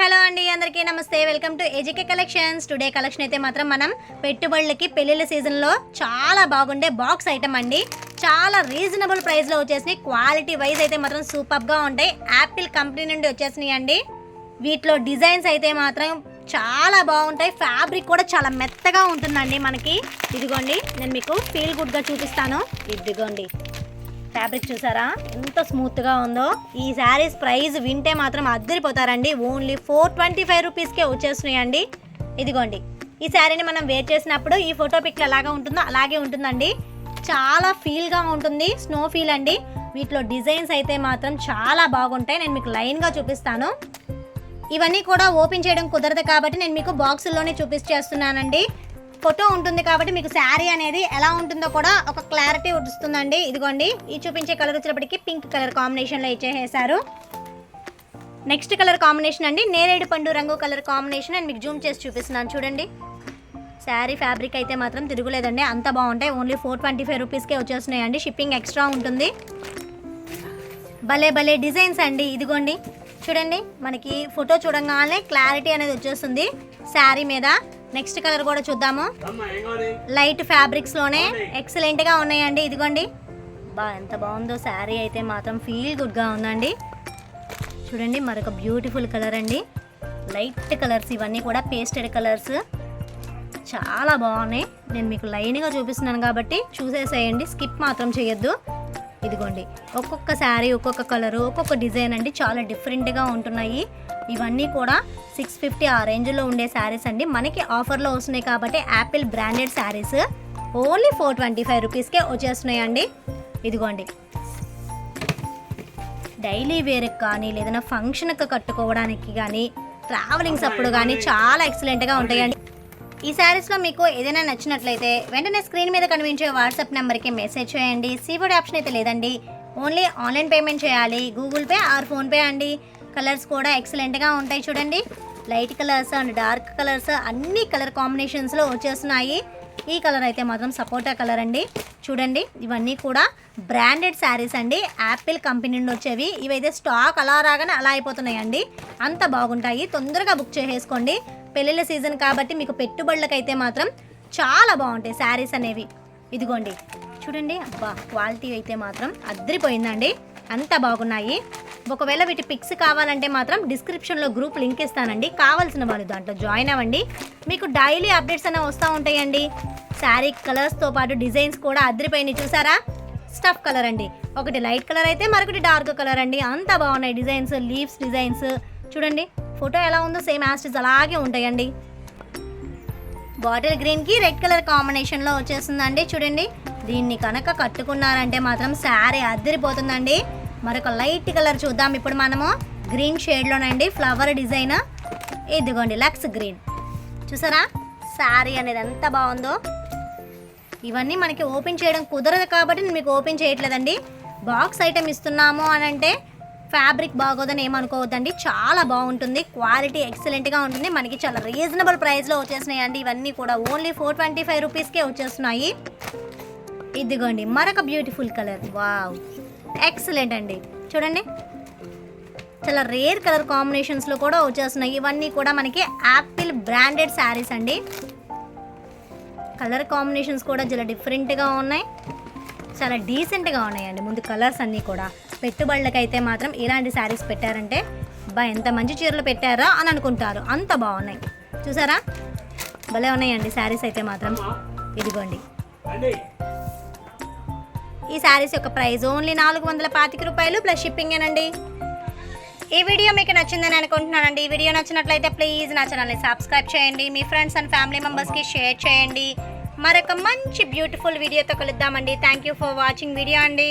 Hello అండి, అందరికీ నమస్తే. Welcome to ఏజీకే collections. Today collection అయితే మాత్రం మనం పెట్టుబడులకి పెళ్లిళ్ళ సీజన్లో చాలా బాగుండే బాక్స్ ఐటమ్ అండి. చాలా రీజనబుల్ ప్రైస్లో వచ్చేసినాయి. క్వాలిటీ వైజ్ అయితే మాత్రం సూపర్గా ఉంటాయి. యాపిల్ కంపెనీ నుండి వచ్చేసినాయి అండి. వీటిలో డిజైన్స్ అయితే మాత్రం చాలా బాగుంటాయి. ఫ్యాబ్రిక్ కూడా చాలా మెత్తగా ఉంటుందండి. మనకి ఇదిగోండి, నేను మీకు ఫీల్ గుడ్గా చూపిస్తాను. ఇదిగోండి, ఫ్యాబ్రిక్ చూసారా ఎంత స్మూత్గా ఉందో. ఈ శారీస్ ప్రైస్ వింటే మాత్రం అద్దరిపోతారండి. ఓన్లీ 425 రూపీస్కే వచ్చేస్తున్నాయండి. ఇదిగోండి, ఈ శారీని మనం వేర్ చేసినప్పుడు ఈ ఫోటో పిక్లో ఎలాగా ఉంటుందో అలాగే ఉంటుందండి. చాలా ఫీల్గా ఉంటుంది, స్నో ఫీల్ అండి. వీటిలో డిజైన్స్ అయితే మాత్రం చాలా బాగుంటాయి. నేను మీకు లైన్గా చూపిస్తాను. ఇవన్నీ కూడా ఓపెన్ చేయడం కుదరదు కాబట్టి నేను మీకు బాక్సుల్లోనే చూపించేస్తున్నానండి. ఫోటో ఉంటుంది కాబట్టి మీకు శారీ అనేది ఎలా ఉంటుందో కూడా ఒక క్లారిటీ వస్తుందండి. ఇదిగోండి, ఈ చూపించే కలర్ వచ్చేటప్పటికి పింక్ కలర్ కాంబినేషన్లో ఇచ్చేసారు. నెక్స్ట్ కలర్ కాంబినేషన్ అండి నేరేడు పండు రంగు కలర్ కాంబినేషన్. నేను మీకు జూమ్ చేసి చూపిస్తున్నాను చూడండి. శారీ ఫ్యాబ్రిక్ అయితే మాత్రం తిరుగులేదండి, అంత బాగుంటాయి. ఓన్లీ 425 రూపీస్కే వచ్చేస్తున్నాయండి. షిప్పింగ్ ఎక్స్ట్రా ఉంటుంది. భలే భలే డిజైన్స్ అండి. ఇదిగోండి చూడండి, మనకి ఫోటో చూడంగానే క్లారిటీ అనేది వచ్చేస్తుంది శారీ మీద. నెక్స్ట్ కలర్ కూడా చూద్దాము. లైట్ ఫ్యాబ్రిక్స్ లోనే ఎక్సలెంట్ గా ఉన్నాయండి. ఇదిగోండి, ఎంత బాగుందో శారీ అయితే మాత్రం ఫీల్ గుడ్ గా ఉందండి. చూడండి, మరొక బ్యూటిఫుల్ కలర్ అండి. లైట్ కలర్స్ ఇవన్నీ కూడా పేస్టెడ్ కలర్స్ చాలా బాగున్నాయి. నేను మీకు లైన్గా చూపిస్తున్నాను కాబట్టి చూసేసేయండి, స్కిప్ మాత్రం చేయొద్దు. ఇదిగోండి, ఒక్కొక్క శారీ ఒక్కొక్క కలరు ఒక్కొక్క డిజైన్ అండి, చాలా డిఫరెంట్గా ఉంటున్నాయి. ఇవన్నీ కూడా 650 ఆ రేంజ్లో ఉండే శారీస్ అండి. మనకి ఆఫర్లో వస్తున్నాయి కాబట్టి యాపిల్ బ్రాండెడ్ శారీస్ ఓన్లీ 425 రూపీస్కే వచ్చేస్తున్నాయండి. ఇదిగోండి, డైలీ వేర్కి కానీ లేదన్నా ఫంక్షన్కి కట్టుకోవడానికి కానీ ట్రావెలింగ్స్ అప్పుడు కానీ చాలా ఎక్సలెంట్గా ఉంటాయండి. ఈ శారీస్లో మీకు ఏదైనా నచ్చినట్లయితే వెంటనే స్క్రీన్ మీద కనిపించే వాట్సాప్ నెంబర్కి మెసేజ్ చేయండి. సీఓడి ఆప్షన్ అయితే లేదండి, ఓన్లీ ఆన్లైన్ పేమెంట్ చేయాలి. గూగుల్ పే ఆర్ ఫోన్పే అండి. కలర్స్ కూడా ఎక్సలెంట్గా ఉంటాయి. చూడండి, light colours and dark colours అన్ని కలర్ కాంబినేషన్స్లో వచ్చేస్తున్నాయి. ఈ కలర్ అయితే మాత్రం సపోటా కలర్ అండి. చూడండి, ఇవన్నీ కూడా బ్రాండెడ్ శారీస్ అండి, యాపిల్ కంపెనీ నుండి వచ్చేవి. ఇవైతే స్టాక్ అలా రాగానే అలా అయిపోతున్నాయండి, అంత బాగుంటాయి. తొందరగా బుక్ చేసేసుకోండి. పెళ్ళిళ్ళ సీజన్ కాబట్టి మీకు పెట్టుబడులకైతే మాత్రం చాలా బాగుంటాయి శారీస్ అనేవి. ఇదిగోండి చూడండి, అబ్బా క్వాలిటీ అయితే మాత్రం అద్దరిపోయిందండి, అంత బాగున్నాయి. ఒకవేళ వీటి పిక్స్ కావాలంటే మాత్రం డిస్క్రిప్షన్లో గ్రూప్ లింక్ ఇస్తానండి. కావాల్సిన వాళ్ళు దాంట్లో జాయిన్ అవ్వండి. మీకు డైలీ అప్డేట్స్ అనేవి వస్తూ ఉంటాయండి. శారీ కలర్స్తో పాటు డిజైన్స్ కూడా అద్దరిపోయినాయి. చూసారా, స్టఫ్ కలర్ అండి, ఒకటి లైట్ కలర్ అయితే మరొకటి డార్క్ కలర్ అండి, అంత బాగున్నాయి డిజైన్స్. లీవ్స్ డిజైన్స్ చూడండి, ఫోటో ఎలా ఉందో సేమ్ యాస్టిస్ అలాగే ఉంటాయండి. బాటిల్ గ్రీన్కి రెడ్ కలర్ కాంబినేషన్లో వచ్చేస్తుందండి. చూడండి, దీన్ని కనుక కట్టుకున్నారంటే మాత్రం శారీ అద్దరిపోతుందండి. మరొక లైట్ కలర్ చూద్దాం ఇప్పుడు మనము. గ్రీన్ షేడ్లోనండి ఫ్లవర్ డిజైన్. ఇదిగోండి లక్స్ గ్రీన్. చూసారా శారీ అనేది ఎంత బాగుందో. ఇవన్నీ మనకి ఓపెన్ చేయడం కుదరదు కాబట్టి నేను మీకు ఓపెన్ చేయట్లేదండి. బాక్స్ ఐటమ్ ఇస్తున్నాము అని అంటే ఫ్యాబ్రిక్ బాగోదని ఏమనుకోవద్దండి, చాలా బాగుంటుంది. క్వాలిటీ ఎక్సలెంట్గా ఉంటుంది. మనకి చాలా రీజనబుల్ ప్రైస్లో వచ్చేసినాయి అండి. ఇవన్నీ కూడా ఓన్లీ 425 రూపీస్కే వచ్చేస్తున్నాయి. ఇదిగోండి మరొక బ్యూటిఫుల్ కలర్. వావ్, ఎక్సలెంట్ అండి. చూడండి, చాలా రేర్ కలర్ కాంబినేషన్స్లో కూడా వచ్చేస్తున్నాయి. ఇవన్నీ కూడా మనకి యాపిల్ బ్రాండెడ్ శారీస్ అండి. కలర్ కాంబినేషన్స్ కూడా చాలా డిఫరెంట్గా ఉన్నాయి, చాలా డీసెంట్గా ఉన్నాయండి. ముందు కలర్స్ అన్నీ కూడా పెట్టుబడులకైతే మాత్రం ఇలాంటి శారీస్ పెట్టారంటే ఎంత మంచి చీరలు పెట్టారో అని అనుకుంటారు, అంత బాగున్నాయి. చూసారా, భలే ఉన్నాయండి శారీస్ అయితే మాత్రం. ఇదిగోండి, ఈ శారీస్ యొక్క ప్రైస్ ఓన్లీ 425 రూపాయలు ప్లస్ షిప్పింగ్ ఏనండి. ఈ వీడియో మీకు నచ్చిందని అనుకుంటున్నానండి. ఈ వీడియో నచ్చినట్లయితే ప్లీజ్ నా ఛానల్ని సబ్స్క్రైబ్ చేయండి. మీ ఫ్రెండ్స్ అండ్ ఫ్యామిలీ మెంబర్స్కి షేర్ చేయండి. మరొక మంచి బ్యూటిఫుల్ వీడియోతో కలుద్దామండి. Thank you for watching video అండి.